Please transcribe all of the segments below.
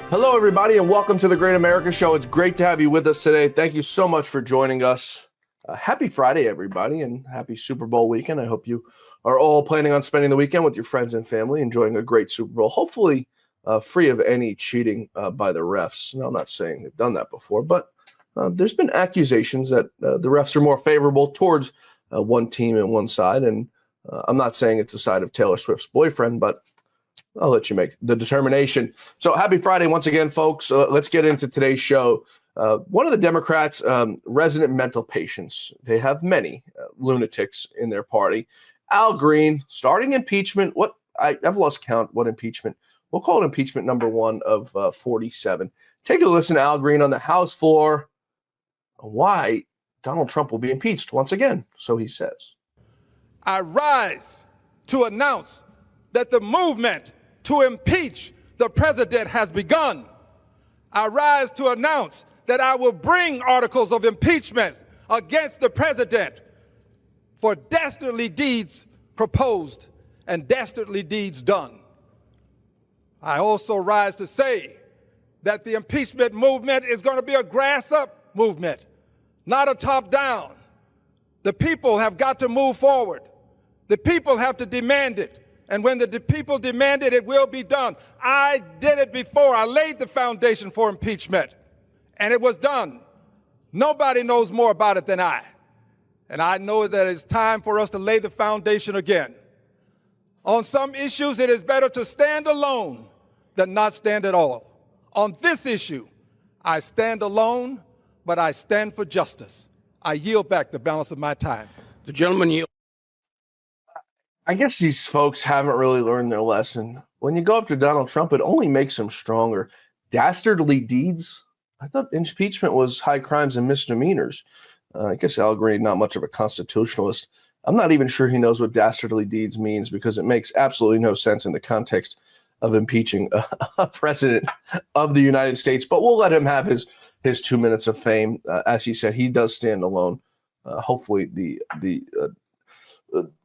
Hello, everybody, and welcome to the Great America Show. It's great to have you with us today. Thank you so much for joining us. Happy Friday, everybody, and happy Super Bowl weekend. I hope you are all planning on spending the weekend with your friends and family, enjoying a great Super Bowl, hopefully free of any cheating by the refs. Now, I'm not saying they've done that before, but there's been accusations that the refs are more favorable towards one team and one side, and I'm not saying it's the side of Taylor Swift's boyfriend, but I'll let you make the determination. So happy Friday once again, folks. Let's get into today's show. One of the Democrats' resident mental patients, they have many lunatics in their party. Al Green, starting impeachment. I've lost count what impeachment. We'll call it impeachment number 1 of 47. Take a listen to Al Green on the House floor. Why Donald Trump will be impeached once again, so he says. I rise to announce that the movement to impeach the president has begun. I rise to announce that I will bring articles of impeachment against the president for dastardly deeds proposed and dastardly deeds done. I also rise to say that the impeachment movement is going to be a grass-up movement, not a top-down. The people have got to move forward. The people have to demand it. And when the people demand it, it will be done. I did it before. I laid the foundation for impeachment, and it was done. Nobody knows more about it than I. And I know that it's time for us to lay the foundation again. On some issues, it is better to stand alone than not stand at all. On this issue, I stand alone, but I stand for justice. I yield back the balance of my time. The gentleman yields. I guess these folks haven't really learned their lesson. When you go after Donald Trump, it only makes him stronger. Dastardly deeds? I thought impeachment was high crimes and misdemeanors. I guess Al Green, not much of a constitutionalist. I'm not even sure he knows what dastardly deeds means because it makes absolutely no sense in the context of impeaching a president of the United States. But we'll let him have his 2 minutes of fame. As he said, he does stand alone. Hopefully the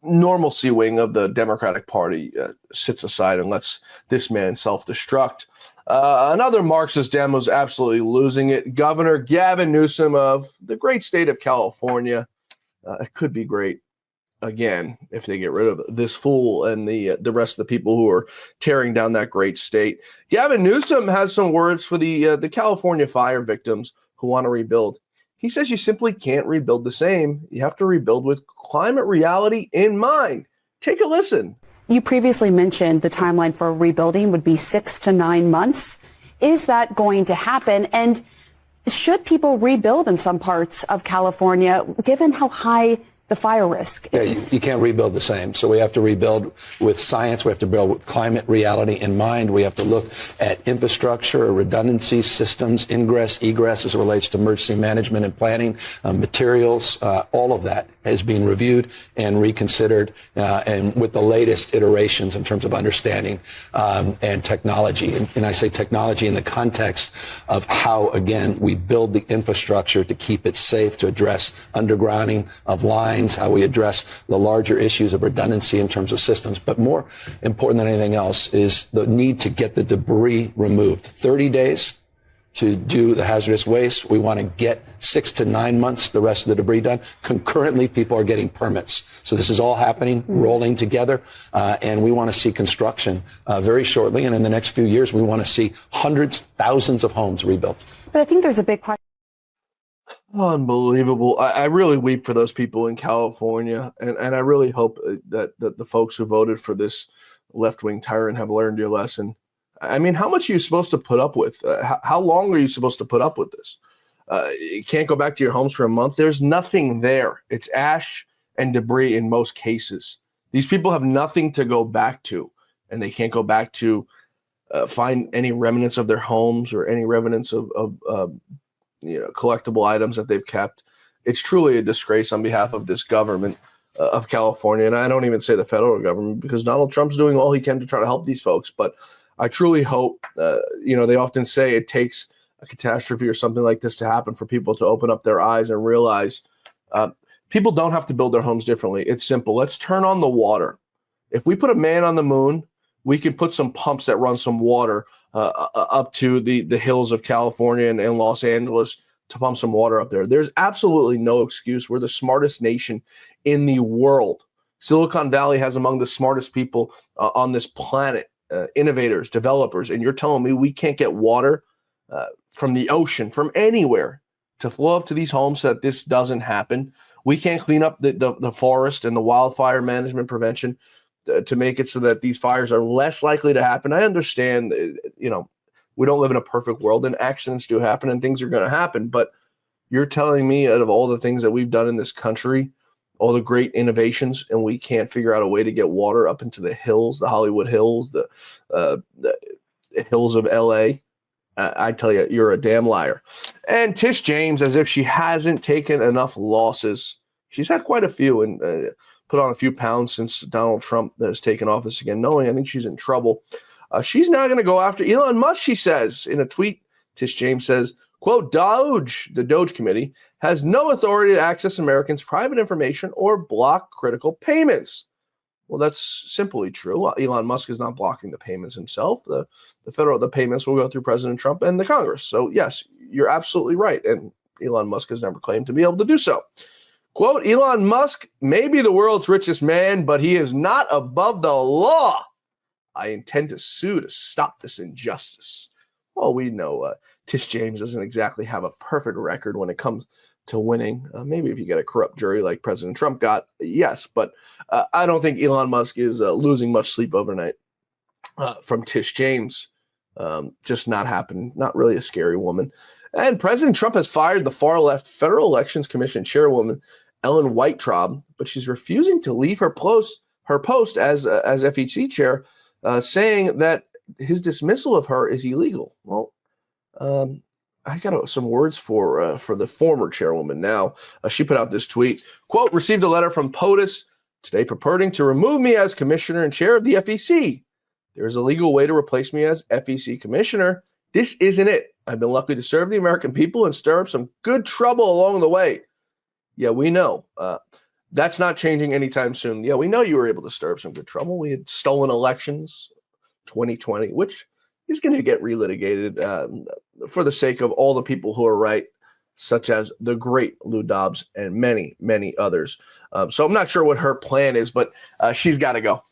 normalcy wing of the Democratic Party sits aside and lets this man self-destruct. Another Marxist Dem was absolutely losing it. Governor Gavin Newsom of the great state of California. It could be great again if they get rid of this fool and the rest of the people who are tearing down that great state. Gavin Newsom has some words for the California fire victims who want to rebuild. He says you simply can't rebuild the same. You have to rebuild with climate reality in mind. Take a listen. You previously mentioned the timeline for rebuilding would be 6 to 9 months. Is that going to happen? And should people rebuild in some parts of California, given how high the fire risk is? You can't rebuild the same. So we have to rebuild with science. We have to build with climate reality in mind. We have to look at infrastructure, redundancy, systems, ingress, egress as it relates to emergency management and planning, materials. All of that is being reviewed and reconsidered and with the latest iterations in terms of understanding and technology. And I say technology in the context of how, again, we build the infrastructure to keep it safe, to address undergrounding of lines, how we address the larger issues of redundancy in terms of systems. But more important than anything else is the need to get the debris removed. 30 days to do the hazardous waste. We want to get 6 to 9 months, the rest of the debris done. Concurrently, people are getting permits. So this is all happening, rolling together, and we want to see construction very shortly. And in the next few years, we want to see hundreds, thousands of homes rebuilt. But I think there's a big question. Unbelievable. I really weep for those people in California, and I really hope that the folks who voted for this left-wing tyrant have learned your lesson. I mean, how much are you supposed to put up with? How long are you supposed to put up with this? You can't go back to your homes for a month. There's nothing there. It's ash and debris in most cases. These people have nothing to go back to, and they can't go back to find any remnants of their homes or any remnants of collectible items that they've kept. It's truly a disgrace on behalf of this government of California. And I don't even say the federal government, because Donald Trump's doing all he can to try to help these folks. But I truly hope, they often say it takes a catastrophe or something like this to happen for people to open up their eyes and realize People don't have to build their homes differently. It's simple. Let's turn on the water. If we put a man on the moon, we can put some pumps that run some water up to the hills of California and Los Angeles to pump some water up there. There's absolutely no excuse. We're the smartest nation in the world. Silicon Valley has among the smartest people on this planet, innovators, developers, and you're telling me we can't get water from the ocean, from anywhere, to flow up to these homes so that this doesn't happen. We can't clean up the forest and the wildfire management prevention to make it so that these fires are less likely to happen. I understand, we don't live in a perfect world and accidents do happen and things are going to happen. But you're telling me out of all the things that we've done in this country, all the great innovations, and we can't figure out a way to get water up into the hills, the Hollywood Hills, the hills of LA. I tell you, you're a damn liar. And Tish James, as if she hasn't taken enough losses. She's had quite a few and put on a few pounds since Donald Trump has taken office again, knowing I think she's in trouble. She's now going to go after Elon Musk, she says. In a tweet, Tish James says, quote, the Doge Committee has no authority to access Americans' private information or block critical payments. Well, that's simply true. Elon Musk is not blocking the payments himself. The payments will go through President Trump and the Congress. So, yes, you're absolutely right. And Elon Musk has never claimed to be able to do so. Quote, Elon Musk may be the world's richest man, but he is not above the law. I intend to sue to stop this injustice. Well, we know Tish James doesn't exactly have a perfect record when it comes to winning. Maybe if you get a corrupt jury like President Trump got, yes. But I don't think Elon Musk is losing much sleep overnight from Tish James. Just not happening. Not really a scary woman. And President Trump has fired the far-left Federal Elections Commission chairwoman, Ellen Weintraub, but she's refusing to leave her post as FEC chair, saying that his dismissal of her is illegal. Well, I got some words for the former chairwoman now. She put out this tweet, quote, received a letter from POTUS today purporting to remove me as commissioner and chair of the FEC. There is a legal way to replace me as FEC commissioner. This isn't it. I've been lucky to serve the American people and stir up some good trouble along the way. Yeah, we know. That's not changing anytime soon. Yeah, we know you were able to stir up some good trouble. We had stolen elections, 2020, which is going to get relitigated for the sake of all the people who are right, such as the great Lou Dobbs and many, many others. So I'm not sure what her plan is, but she's got to go.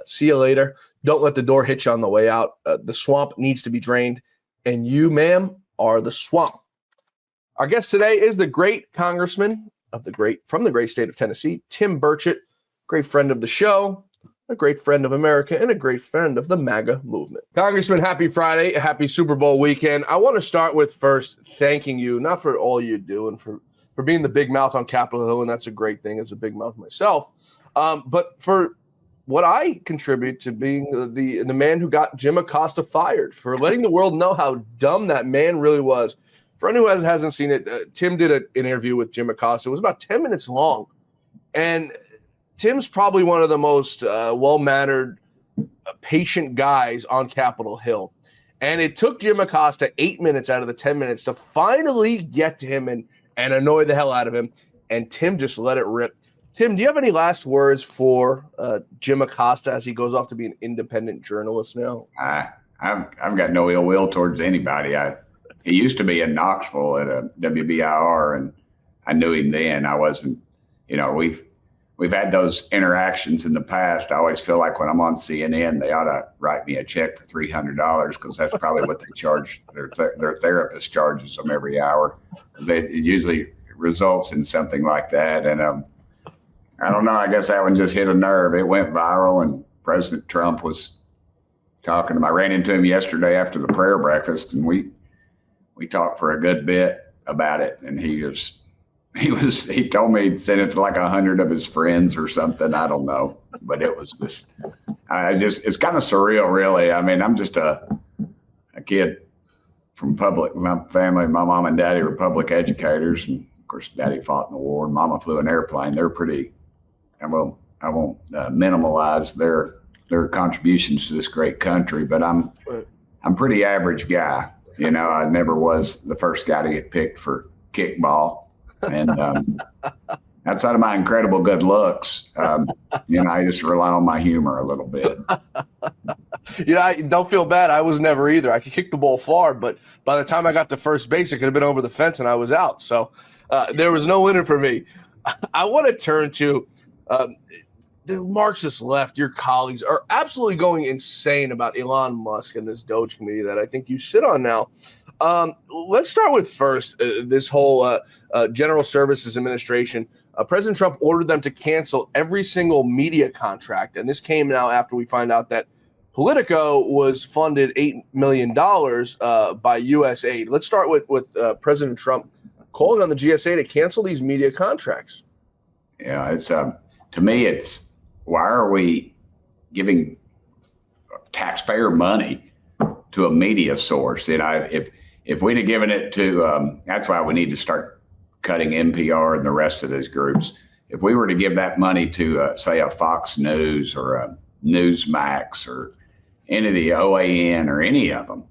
See you later. Don't let the door hit you on the way out. The swamp needs to be drained, and you, ma'am, are the swamp. Our guest today is the great congressman from the great state of Tennessee, Tim Burchett, great friend of the show, a great friend of America, and a great friend of the MAGA movement. Congressman, happy Friday, happy Super Bowl weekend. I want to start with first thanking you, not for all you do and for being the big mouth on Capitol Hill, and that's a great thing as a big mouth myself, but for what I contribute to being the man who got Jim Acosta fired, for letting the world know how dumb that man really was. For anyone who hasn't seen it, Tim did an interview with Jim Acosta. It was about 10 minutes long. And Tim's probably one of the most well-mannered, patient guys on Capitol Hill. And it took Jim Acosta 8 minutes out of the 10 minutes to finally get to him and annoy the hell out of him. And Tim just let it rip. Tim, do you have any last words for Jim Acosta as he goes off to be an independent journalist now? I've got no ill will towards anybody. He used to be in Knoxville at a WBIR, and I knew him then. I wasn't, we've had those interactions in the past. I always feel like when I'm on CNN, they ought to write me a check for $300 because that's probably what they charge. Their therapist charges them every hour. It usually results in something like that. And I don't know. I guess that one just hit a nerve. It went viral, and President Trump was talking to him. I ran into him yesterday after the prayer breakfast, and we talked for a good bit about it. And he told me he'd sent it to like 100 of his friends or something. I don't know, but it was just, it's kind of surreal, really. I mean, I'm just a kid from my family. My mom and daddy were public educators, and of course, daddy fought in the war, and mama flew an airplane. They're pretty, I won't minimalize their contributions to this great country, but I'm pretty average guy. I never was the first guy to get picked for kickball. And outside of my incredible good looks, I just rely on my humor a little bit. I don't feel bad. I was never either. I could kick the ball far, but by the time I got to first base, it could have been over the fence and I was out. So there was no winner for me. I want to turn to the Marxist left. Your colleagues are absolutely going insane about Elon Musk and this Doge committee that I think you sit on now. Let's start with first this whole General Services Administration. President Trump ordered them to cancel every single media contract. And this came now after we find out that Politico was funded $8 million by USAID. Let's start with President Trump calling on the GSA to cancel these media contracts. Yeah, it's to me, it's why are we giving taxpayer money to a media source? If we'd have given it to, that's why we need to start cutting NPR and the rest of those groups. If we were to give that money to, say, a Fox News or a Newsmax or any of the OAN or any of them,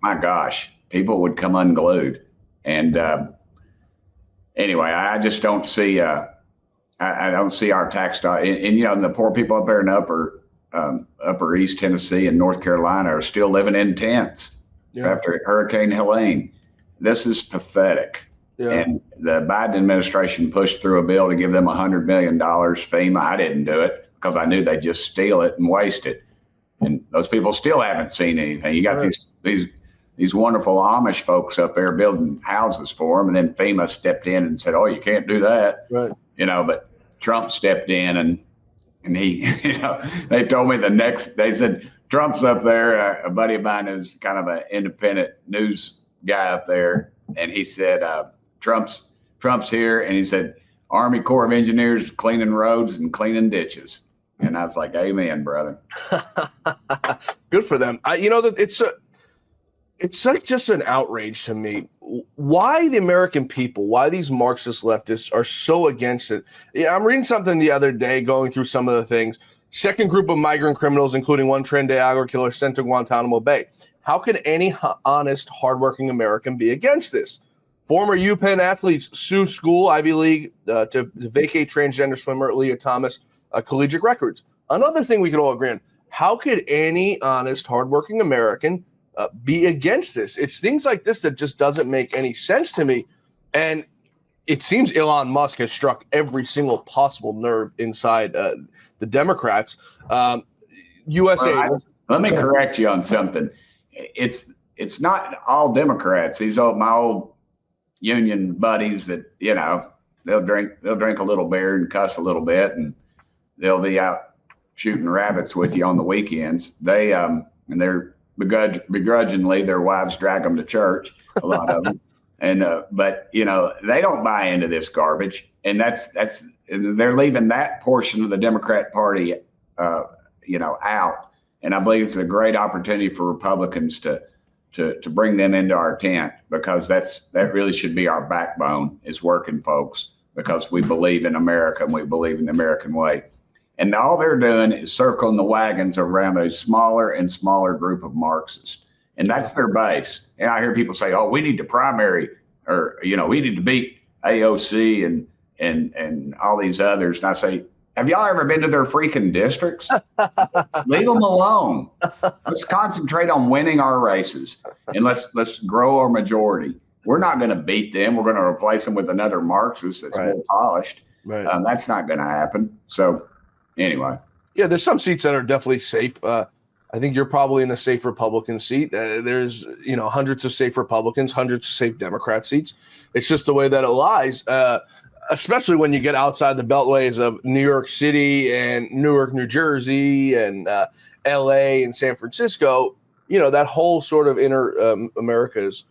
my gosh, people would come unglued. And anyway, I just don't see, I don't see our tax dollar. And the poor people up there in upper East Tennessee and North Carolina are still living in tents after Hurricane Helene. This is pathetic. Yeah. And the Biden administration pushed through a bill to give them $100 million FEMA. I didn't do it because I knew they'd just steal it and waste it. And those people still haven't seen anything. You got these wonderful Amish folks up there building houses for them, and then FEMA stepped in and said, "Oh, you can't do that." Right. But Trump stepped in and he, they told me they said, Trump's up there. A buddy of mine is kind of an independent news guy up there. And he said, Trump's here. And he said, Army Corps of Engineers cleaning roads and cleaning ditches. And I was like, amen, brother. Good for them. It's like just an outrage to me. Why the American people, why these Marxist leftists are so against it. Yeah, I'm reading something the other day, going through some of the things. Second group of migrant criminals, including one Tren de Agua killer, sent to Guantanamo Bay. How could any honest, hardworking American be against this? Former UPenn athletes sue school, Ivy League, to vacate transgender swimmer Leah Thomas collegiate records. Another thing we could all agree on, how could any honest, hardworking American be against this? It's things like this that just doesn't make any sense to me. And it seems Elon Musk has struck every single possible nerve inside the Democrats. USA. Well, let me correct you on something. It's not all Democrats. These my old union buddies that, they'll drink a little beer and cuss a little bit, and they'll be out shooting rabbits with you on the weekends. They're begrudgingly, their wives drag them to church, a lot of them. And, but they don't buy into this garbage. And they're leaving that portion of the Democrat Party, out. And I believe it's a great opportunity for Republicans to bring them into our tent, because that really should be our backbone, is working folks, because we believe in America and we believe in the American way. And all they're doing is circling the wagons around a smaller and smaller group of Marxists. And that's their base. And I hear people say, oh, we need to primary, or, we need to beat AOC and all these others. And I say, have y'all ever been to their freaking districts? Leave them alone. Let's concentrate on winning our races, and let's grow our majority. We're not going to beat them. We're going to replace them with another Marxist that's more polished. Right. That's not going to happen. So anyway. Yeah, there's some seats that are definitely safe. I think you're probably in a safe Republican seat. There's, hundreds of safe Republicans, hundreds of safe Democrat seats. It's just the way that it lies, especially when you get outside the beltways of New York City and Newark, New Jersey, and L.A. and San Francisco. That whole sort of inner America is,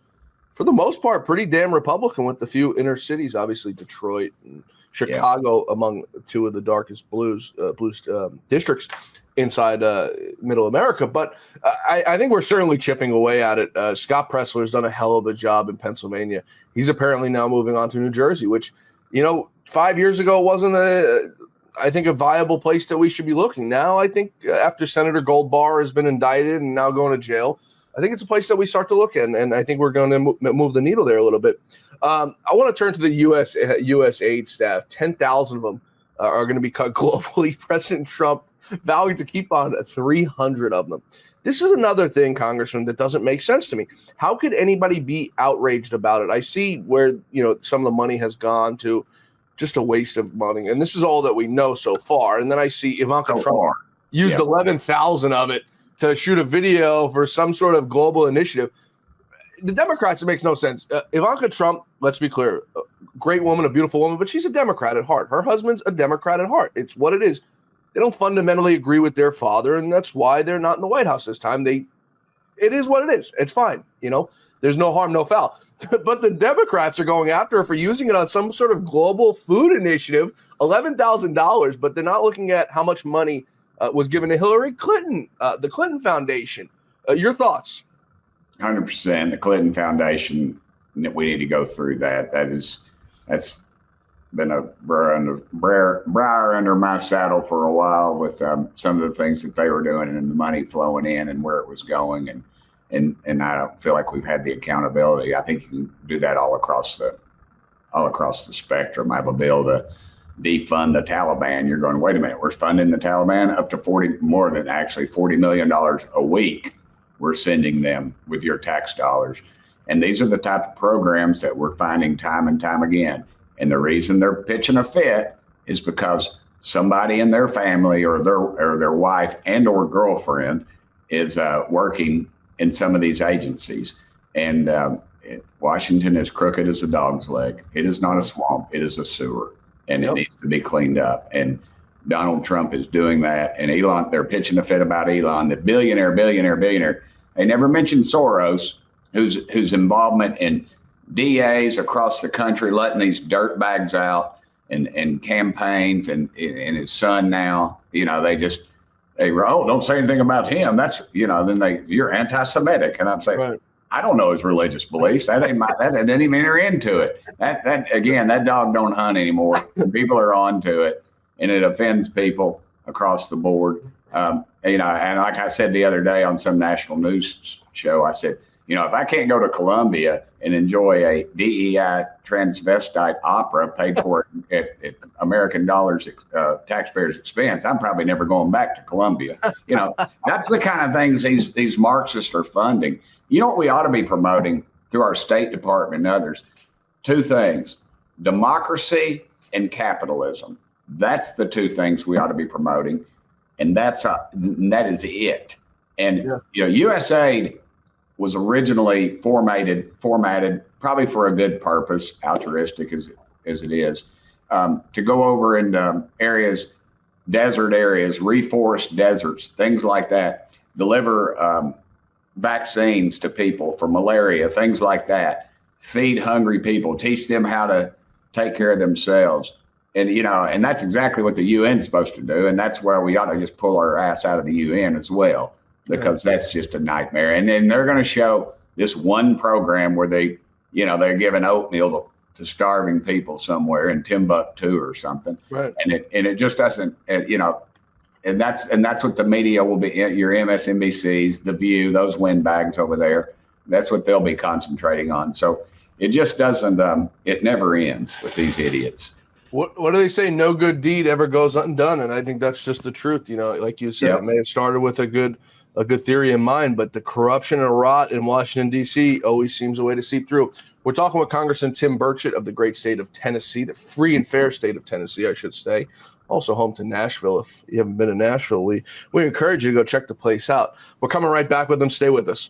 for the most part, pretty damn Republican, with the few inner cities, obviously Detroit and Chicago among two of the darkest blues districts inside middle America. But I think we're certainly chipping away at it. Scott Pressler has done a hell of a job in Pennsylvania. He's apparently now moving on to New Jersey, which, 5 years ago wasn't a viable place that we should be looking. Now, I think after Senator Goldbar has been indicted and now going to jail, I think it's a place that we start to look at, and I think we're going to move the needle there a little bit. I want to turn to the USAID staff. 10,000 of them are going to be cut globally. President Trump vowing to keep on 300 of them. This is another thing, Congressman, that doesn't make sense to me. How could anybody be outraged about it? I see where, some of the money has gone to just a waste of money. And this is all that we know so far. And then I see Ivanka Trump used 11,000 of it to shoot a video for some sort of global initiative. The Democrats, it makes no sense. Ivanka Trump, let's be clear, great woman, a beautiful woman, but she's a Democrat at heart. Her husband's a Democrat at heart. It's what it is. They don't fundamentally agree with their father, and that's why they're not in the White House this time. It is what it is. It's fine. There's no harm, no foul. But the Democrats are going after her for using it on some sort of global food initiative, $11,000, but they're not looking at how much money was given to Hillary Clinton, the Clinton Foundation. Your thoughts? 100%. The Clinton Foundation, we need to go through that. That's been a briar under my saddle for a while with some of the things that they were doing and the money flowing in and where it was going. And I don't feel like we've had the accountability. I think you can do that all across the spectrum. I have a bill to defund the Taliban. You're going, wait a minute, we're funding the Taliban up to $40 million a week. We're sending them with your tax dollars. And these are the type of programs that we're finding time and time again. And the reason they're pitching a fit is because somebody in their family or their wife and or girlfriend is working in some of these agencies. And Washington is crooked as a dog's leg. It is not a swamp. It is a sewer. And it needs to be cleaned up. And Donald Trump is doing that. And Elon, they're pitching a fit about Elon, the billionaire. They never mentioned Soros, whose involvement in DAs across the country letting these dirt bags out and campaigns and his son now, don't say anything about him. That's, then you're anti-Semitic. And I'm saying, right. I don't know his religious beliefs. That didn't even enter into it. That dog don't hunt anymore. People are on to it and it offends people across the board. And like I said the other day on some national news show, I said, if I can't go to Colombia and enjoy a DEI transvestite opera paid for at American dollars, taxpayers' expense, I'm probably never going back to Colombia. That's the kind of things these Marxists are funding. You know what we ought to be promoting through our State Department and others? Two things: democracy and capitalism. That's the two things we ought to be promoting, and that is it. And USAID was originally formatted probably for a good purpose, altruistic as it is, to go over in areas, desert areas, reforest deserts, things like that, deliver vaccines to people for malaria, things like that, feed hungry people, teach them how to take care of themselves. And that's exactly what the UN is supposed to do. And that's where we ought to just pull our ass out of the UN as well, because that's just a nightmare. And then they're going to show this one program where they're giving oatmeal to starving people somewhere in Timbuktu or something. Right. And it just doesn't, and that's what the media will be, your MSNBCs, The View, those windbags over there. That's what they'll be concentrating on. So it just doesn't, it never ends with these idiots. What do they say? No good deed ever goes undone. And I think that's just the truth. Like you said, It may have started with a good theory in mind, but the corruption and rot in Washington, D.C. always seems a way to seep through. We're talking with Congressman Tim Burchett of the great state of Tennessee, the free and fair state of Tennessee, I should say. Also home to Nashville. If you haven't been to Nashville, we encourage you to go check the place out. We're coming right back with them. Stay with us.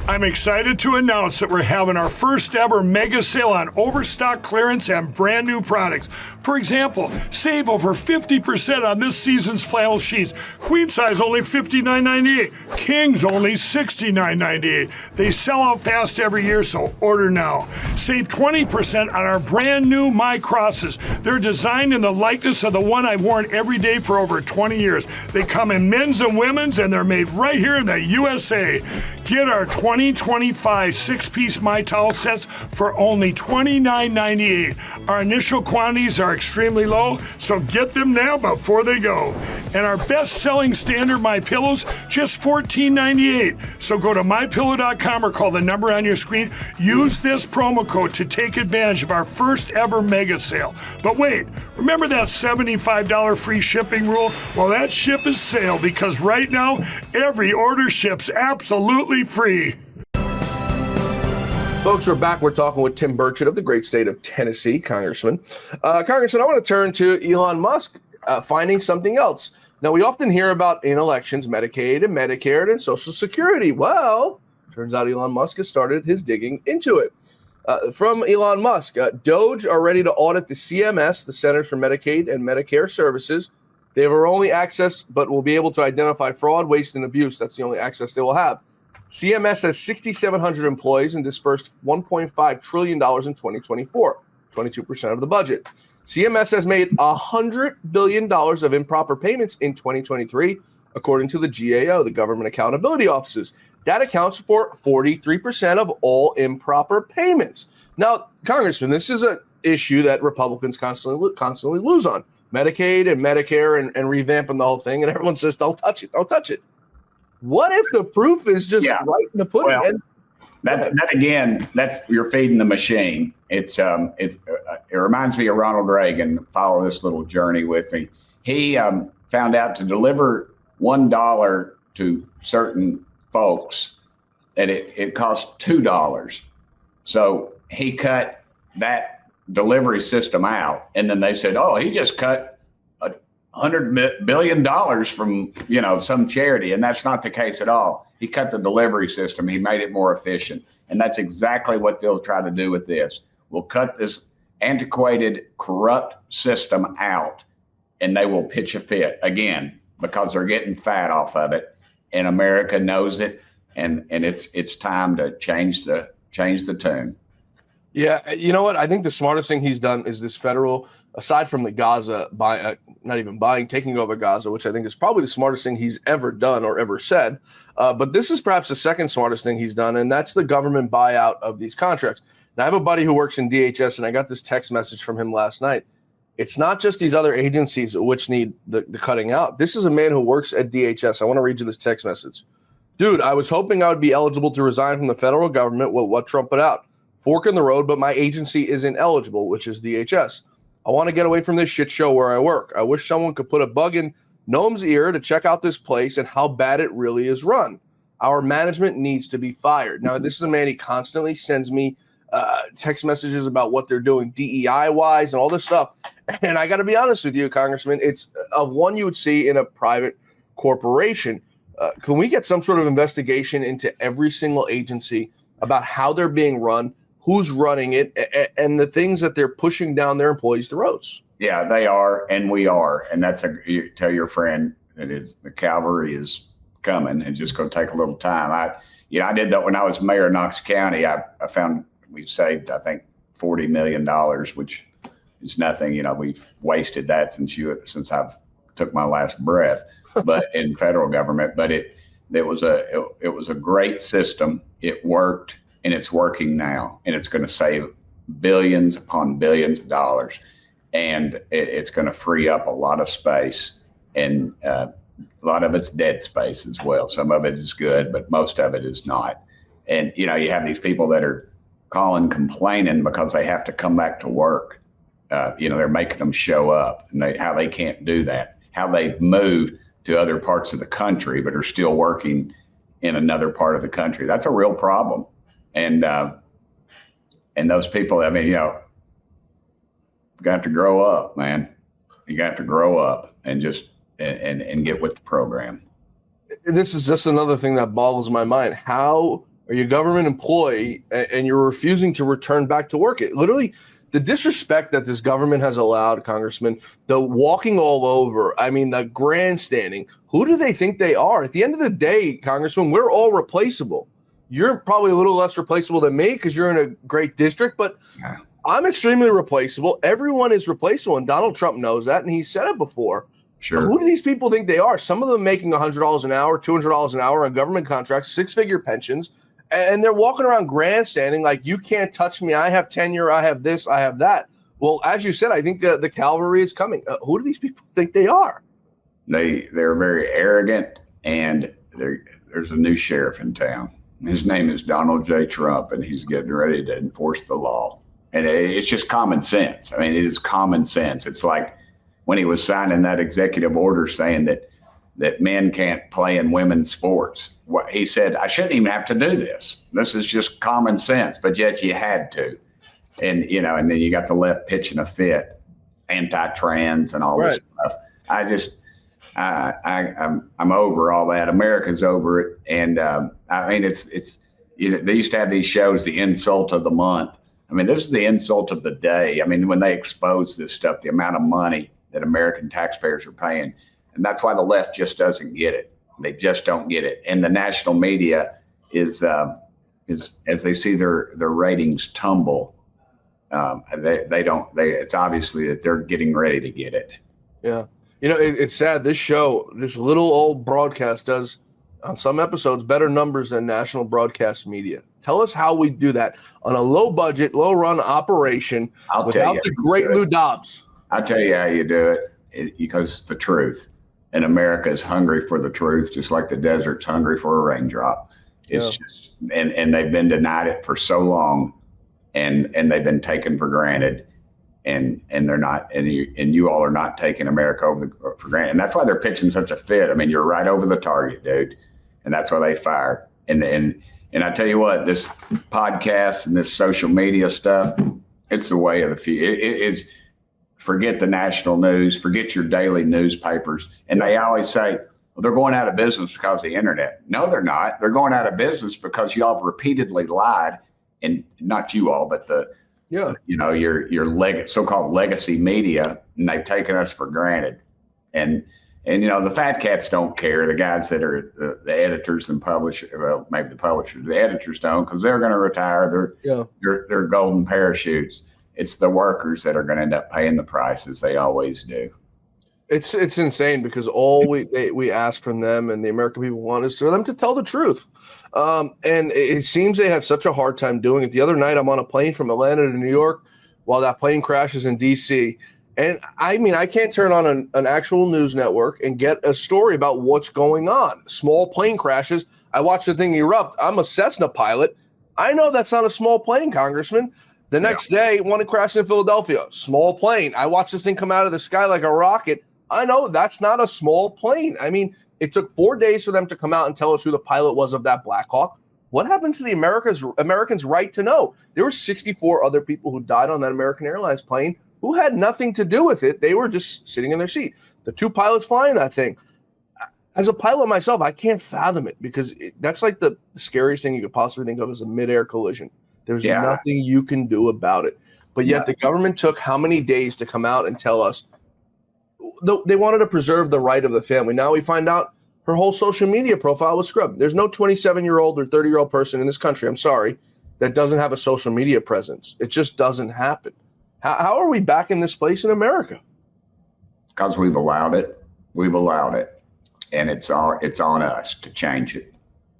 I'm excited to announce that we're having our first ever mega sale on overstock clearance and brand new products. For example, save over 50% on this season's flannel sheets. Queen size only $59.98. Kings only $69.98. They sell out fast every year, so order now. Save 20% on our brand new My Crosses. They're designed in the likeness of the one I've worn every day for over 20 years. They come in men's and women's, and they're made right here in the USA. Get our 2025 six-piece My Towel sets for only $29.98. Our initial quantities are extremely low, so get them now before they go. And our best-selling standard My Pillows, just $14.98. So go to MyPillow.com or call the number on your screen. Use this promo code to take advantage of our first ever mega sale. But wait, remember that $75 free shipping rule? Well, that ship is sailed because right now, every order ships absolutely free. Folks, we're back. We're talking with Tim Burchett of the great state of Tennessee, Congressman. Congressman, I want to turn to Elon Musk finding something else. Now, we often hear about in elections Medicaid and Medicare and Social Security. Well, turns out Elon Musk has started his digging into it. From Elon Musk, Doge are ready to audit the CMS, the Centers for Medicaid and Medicare Services. They have our only access, but will be able to identify fraud, waste, and abuse. That's the only access they will have. CMS has 6,700 employees and dispersed $1.5 trillion in 2024, 22% of the budget. CMS has made $100 billion of improper payments in 2023, according to the GAO, the Government Accountability Offices. That accounts for 43% of all improper payments. Now, Congressman, this is an issue that Republicans constantly lose on. Medicaid and Medicare and revamping the whole thing, and everyone says, don't touch it, don't touch it. What if the proof is just right in the pudding? Well, that again, that's you're feeding the machine. It reminds me of Ronald Reagan. Follow this little journey with me. He found out to deliver $1 to certain folks that it cost $2. So he cut that delivery system out, and then they said, "Oh, he just cut $100 billion from some charity," and that's not the case at all. He cut the delivery system. He made it more efficient, and that's exactly what they'll try to do with this. We'll cut this antiquated, corrupt system out, and they will pitch a fit again because they're getting fat off of it, and America knows it, and it's time to change the tune. Yeah, you know what? I think the smartest thing he's done is this federal, aside from the Gaza, taking over Gaza, which I think is probably the smartest thing he's ever done or ever said. But this is perhaps the second smartest thing he's done, and that's the government buyout of these contracts. Now, I have a buddy who works in DHS, and I got this text message from him last night. It's not just these other agencies which need the cutting out. This is a man who works at DHS. I want to read you this text message. Dude, I was hoping I would be eligible to resign from the federal government with what Trump put out. Fork in the road, but my agency isn't eligible, which is DHS. I want to get away from this shit show where I work. I wish someone could put a bug in Noam's ear to check out this place and how bad it really is run. Our management needs to be fired. Now, this is a man, he constantly sends me text messages about what they're doing DEI-wise and all this stuff. And I got to be honest with you, Congressman, it's of one you would see in a private corporation. Can we get some sort of investigation into every single agency about how they're being run, who's running it, and the things that they're pushing down their employees' throats? Yeah, they are, and we are. And you tell your friend that the cavalry is coming and just going to take a little time. I did that when I was mayor of Knox County. I found we've saved, I think, $40 million, which is nothing. We've wasted that since I've took my last breath, but in federal government. But it was a great system. It worked. And it's working now, and it's going to save billions upon billions of dollars, and it's going to free up a lot of space, and a lot of it's dead space as well. Some of it is good, but most of it is not. And you have these people that are complaining because they have to come back to work. They're making them show up, and how they can't do that, how they've moved to other parts of the country but are still working in another part of the country. That's a real problem. And those people, you got to grow up, man. You got to grow up and just and get with the program. This is just another thing that boggles my mind. How are you a government employee and you're refusing to return back to work? It literally, the disrespect that this government has allowed, Congressman, the walking all over, the grandstanding. Who do they think they are? At the end of the day, Congressman, we're all replaceable. You're probably a little less replaceable than me because you're in a great district, but I'm extremely replaceable. Everyone is replaceable, and Donald Trump knows that, and he said it before. Sure. Who do these people think they are? Some of them making $100 an hour, $200 an hour on government contracts, 6-figure pensions, and they're walking around grandstanding like, you can't touch me. I have tenure. I have this. I have that. Well, as you said, I think the cavalry is coming. Who do these people think they are? They're very arrogant, and there's a new sheriff in town. His name is Donald J. Trump, and he's getting ready to enforce the law. And it's just common sense. I mean, it is common sense. It's like when he was signing that executive order saying that men can't play in women's sports. What he said, I shouldn't even have to do this. This is just common sense, but yet you had to. And, and then you got the left pitching a fit, anti-trans and all this stuff. I'm over all that. America's over it. And I mean, they used to have these shows, the insult of the month. I mean, this is the insult of the day. I mean, when they expose this stuff, the amount of money that American taxpayers are paying. And that's why the left just doesn't get it. They just don't get it. And the national media is as they see their ratings tumble, it's obviously that they're getting ready to get it. Yeah. It's sad. This little old broadcast does, on some episodes, better numbers than national broadcast media. Tell us how we do that on a low budget, low run operation without the great Lou Dobbs. I'll tell you how you do it, because it's the truth. And America is hungry for the truth, just like the desert's hungry for a raindrop. It's just, and they've been denied it for so long, and they've been taken for granted. And they're not, and you all are not taking America for granted. And that's why they're pitching such a fit. I mean, you're right over the target, dude. And that's why they fire. And I tell you what, this podcast and this social media stuff, it's the way of the future. It is. Forget the national news, forget your daily newspapers. And they always say, well, they're going out of business because of the internet. No, they're not. They're going out of business because y'all have repeatedly lied, and not you all, but your so-called legacy media, and they've taken us for granted. And the fat cats don't care. The guys that are the editors and publishers, well, maybe the publishers, the editors don't, because they're going to retire. They're golden parachutes. It's the workers that are going to end up paying the prices. They always do. It's insane, because all we ask from them and the American people want is for them to tell the truth. And it seems they have such a hard time doing it. The other night, I'm on a plane from Atlanta to New York while that plane crashes in D.C. And I mean, I can't turn on an actual news network and get a story about what's going on. Small plane crashes. I watch the thing erupt. I'm a Cessna pilot. I know that's not a small plane, Congressman. The next day, one crashed in Philadelphia. Small plane. I watched this thing come out of the sky like a rocket. I know that's not a small plane. I mean, it took 4 days for them to come out and tell us who the pilot was of that Black Hawk. What happened to the Americans' right to know? There were 64 other people who died on that American Airlines plane who had nothing to do with it. They were just sitting in their seat. The 2 pilots flying that thing. As a pilot myself, I can't fathom it, because that's like the scariest thing you could possibly think of, is a midair collision. There's nothing you can do about it. But yet the government took how many days to come out and tell us they wanted to preserve the right of the family. Now we find out her whole social media profile was scrubbed. There's no 27-year-old or 30-year-old person in this country, I'm sorry, that doesn't have a social media presence. It just doesn't happen. How are we back in this place in America? Because we've allowed it. We've allowed it. And it's on us to change it.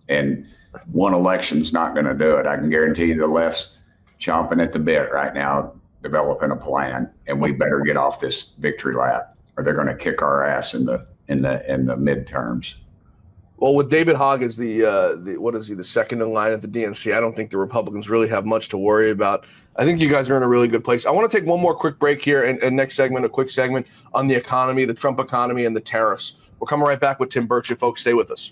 And one election's not going to do it. I can guarantee you the left's chomping at the bit right now, developing a plan, and we better get off this victory lap, or they're going to kick our ass in the midterms. Well, with David Hogg as the second in line at the DNC, I don't think the Republicans really have much to worry about. I think you guys are in a really good place. I want to take one more quick break here, and next segment, a quick segment on the economy, the Trump economy, and the tariffs. We're coming right back with Tim Burchett, folks. Stay with us.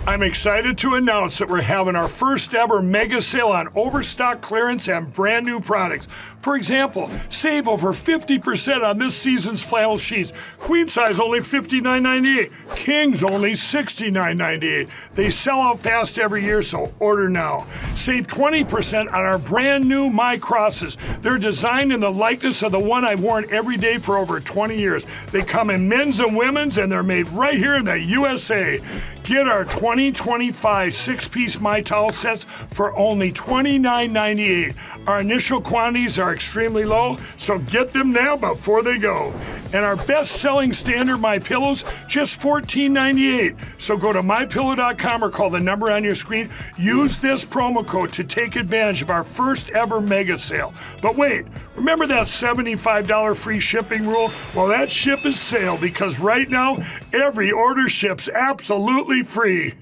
I'm excited to announce that we're having our first ever mega sale on overstock clearance and brand new products. For example, save over 50% on this season's flannel sheets. Queen size only $59.98. Kings only $69.98. They sell out fast every year, so order now. Save 20% on our brand new My Crosses. They're designed in the likeness of the one I've worn every day for over 20 years. They come in men's and women's, and they're made right here in the USA. Get our 2025 6-piece My Towel sets for only $29.98. Our initial quantities are extremely low, so get them now before they go. And our best-selling standard MyPillows, just $14.98. So go to MyPillow.com or call the number on your screen. Use this promo code to take advantage of our first ever mega sale. But wait, remember that $75 free shipping rule? Well, that ship is sailed because right now, every order ships absolutely free.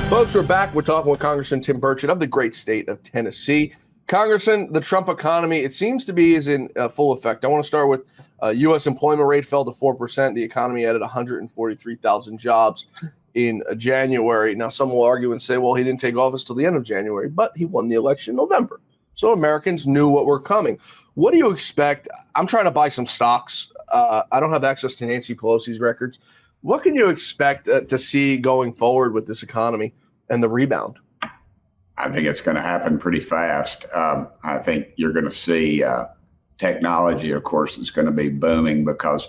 Folks, we're back. We're talking with Congressman Tim Burchett of the great state of Tennessee. Congressman, the Trump economy, it seems to be is in full effect. I want to start with U.S. employment rate fell to 4%. The economy added 143,000 jobs in January. Now, some will argue and say, well, he didn't take office till the end of January, but he won the election in November. So Americans knew what were coming. What do you expect? I'm trying to buy some stocks. I don't have access to Nancy Pelosi's records. What can you expect to see going forward with this economy and the rebound? I think it's going to happen pretty fast. I think you're going to see technology, of course, is going to be booming because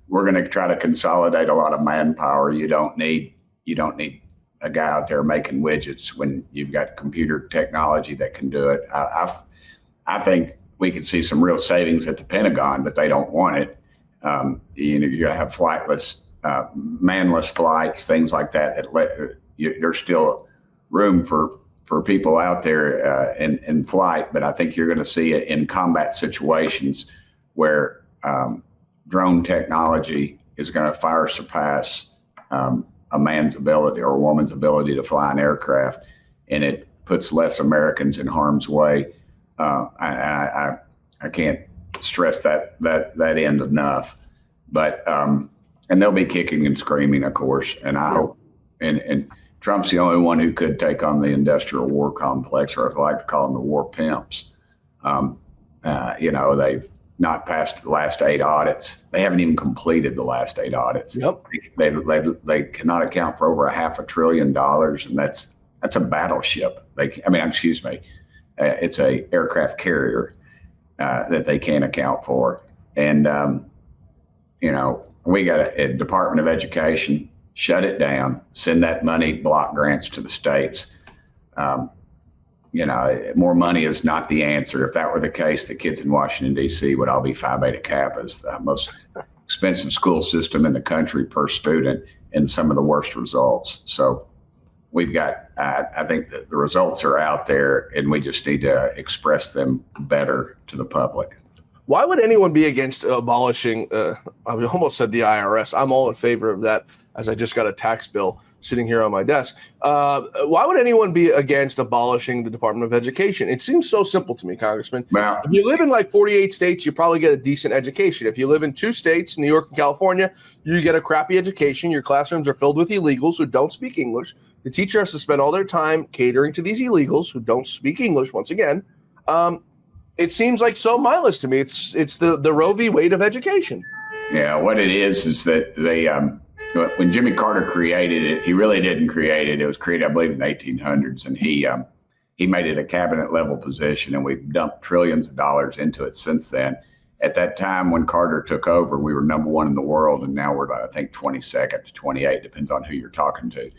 we're going to try to consolidate a lot of manpower. You don't need a guy out there making widgets when you've got computer technology that can do it. I think we could see some real savings at the Pentagon, but they don't want it. You're going to have flightless, manless flights, things like that. There's still room for people out there in flight, but I think you're going to see it in combat situations where drone technology is going to far surpass a man's ability or a woman's ability to fly an aircraft, and it puts less Americans in harm's way. I can't stress that end enough, but and they'll be kicking and screaming, of course, and I hope and Trump's the only one who could take on the industrial war complex, or as I like to call them, the war pimps. They've not passed the last 8 audits. They haven't even completed the last 8 audits. Yep. They cannot account for over $500 billion, and that's a battleship. It's a aircraft carrier that they can't account for. And we got a Department of Education. Shut it down, send that money, block grants to the states. More money is not the answer. If that were the case, the kids in Washington, D.C. would all be Phi Beta Kappas, the most expensive school system in the country per student, and some of the worst results. So we've got, I think that the results are out there, and we just need to express them better to the public. Why would anyone be against abolishing, I almost said the IRS. I'm all in favor of that, as I just got a tax bill sitting here on my desk. Why would anyone be against abolishing the Department of Education? It seems so simple to me, Congressman. Well, if you live in like 48 states, you probably get a decent education. If you live in 2 states, New York and California, you get a crappy education. Your classrooms are filled with illegals who don't speak English. The teacher has to spend all their time catering to these illegals who don't speak English, once again. It seems like so mindless to me. It's the Roe v. Wade of education. Yeah, what it is that they when Jimmy Carter created it, he really didn't create it. It was created, I believe, in the 1800s, and he made it a cabinet level position, and we've dumped trillions of dollars into it since then. At that time, when Carter took over, we were number 1 in the world, and now we're, I think, 22nd to 28, depends on who you're talking to.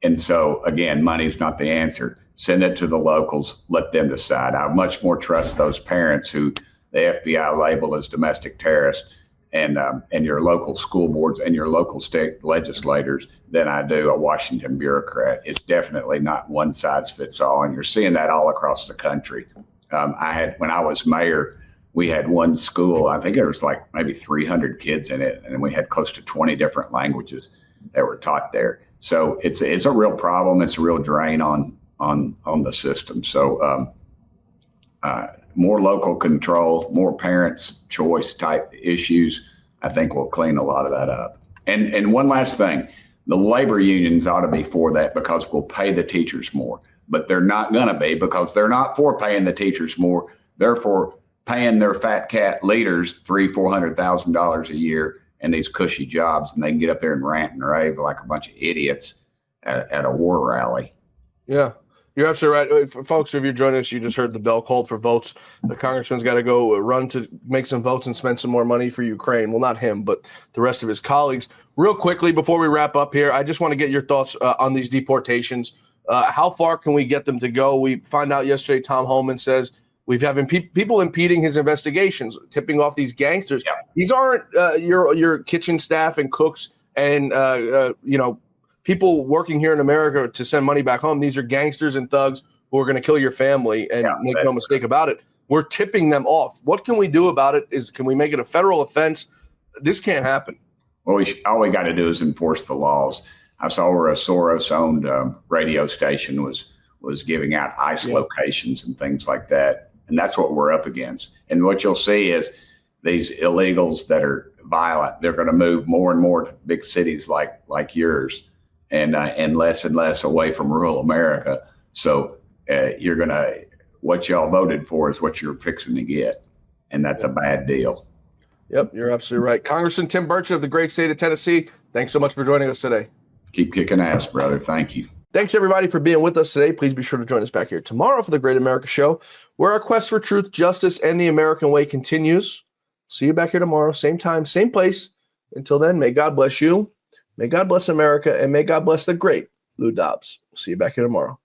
And so, again, money's not the answer. Send it to the locals, let them decide. I much more trust those parents who the FBI label as domestic terrorists and your local school boards and your local state legislators than I do a Washington bureaucrat. It's definitely not one size fits all, and you're seeing that all across the country. When I was mayor, we had one school, I think there was like maybe 300 kids in it, and we had close to 20 different languages that were taught there. So it's a real problem. It's a real drain on the system. So more local control, more parents' choice type issues, I think will clean a lot of that up. And one last thing, the labor unions ought to be for that because we'll pay the teachers more, but they're not going to be because they're not for paying the teachers more. They're for paying their fat cat leaders $300,000-$400,000 a year and these cushy jobs, and they can get up there and rant and rave like a bunch of idiots at a war rally. Yeah. You're absolutely right. Folks, if you're joining us, you just heard the bell called for votes. The congressman's got to go run to make some votes and spend some more money for Ukraine. Well, not him, but the rest of his colleagues. Real quickly, before we wrap up here, I just want to get your thoughts on these deportations. How far can we get them to go? We find out yesterday Tom Homan says We've having people impeding his investigations, tipping off these gangsters. Yeah. These aren't your kitchen staff and cooks and people working here in America to send money back home. These are gangsters and thugs who are going to kill your family, and make no mistake about it. We're tipping them off. What can we do about it? Can we make it a federal offense? This can't happen. Well, all we got to do is enforce the laws. I saw where a Soros-owned radio station was giving out ICE locations and things like that, and that's what we're up against. And what you'll see is these illegals that are violent, they're going to move more and more to big cities like yours, and less away from rural America. So you're going to, what y'all voted for is what you're fixing to get, and that's a bad deal. Yep, you're absolutely right. Congressman Tim Burchett of the great state of Tennessee, thanks so much for joining us today. Keep kicking ass, brother. Thank you. Thanks, everybody, for being with us today. Please be sure to join us back here tomorrow for the Great America Show, where our quest for truth, justice, and the American way continues. See you back here tomorrow, same time, same place. Until then, may God bless you, may God bless America, and may God bless the great Lou Dobbs. See you back here tomorrow.